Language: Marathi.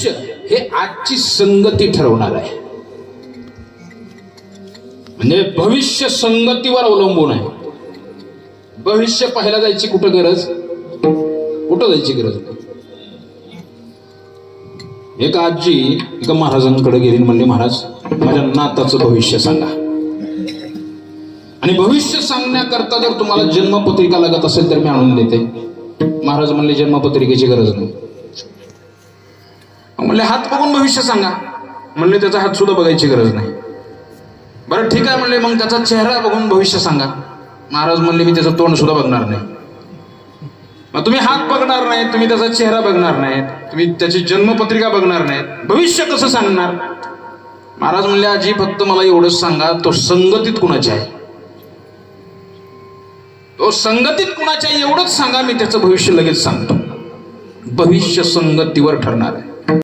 भविष्य हे आजची संगती ठरवणार आहे. म्हणजे भविष्य संगतीवर अवलंबून आहे. भविष्य पाहायला जायची कुठं गरज, कुठं जायची गरज. एक आजी एका महाराजांकडे गेली, म्हणली महाराज माझ्या नाताचं भविष्य सांगा. आणि भविष्य सांगण्याकरता जर तुम्हाला जन्मपत्रिका लागत असेल तर मी आणून देते. महाराज म्हणले जन्मपत्रिकेची गरज नाही. म्हणले हात बघून भविष्य सांगा. म्हणले त्याचा हात सुद्धा बघायची गरज नाही. बरं ठीक आहे म्हणले, मग त्याचा चेहरा बघून भविष्य सांगा. महाराज म्हणले मी त्याचं तोंड सुद्धा बघणार नाही. मग तुम्ही हात बघणार नाही, तुम्ही त्याचा चेहरा बघणार नाही, तुम्ही त्याची जन्मपत्रिका बघणार नाही, भविष्य कसं सांगणार. महाराज म्हणले आजी फक्त मला एवढंच सांगा, तो संगतीत कुणाच्या आहे, तो संगतीत कुणाच्या एवढंच सांगा, मी त्याचं भविष्य लगेच सांगतो. भविष्य संगतीवर ठरणार आहे.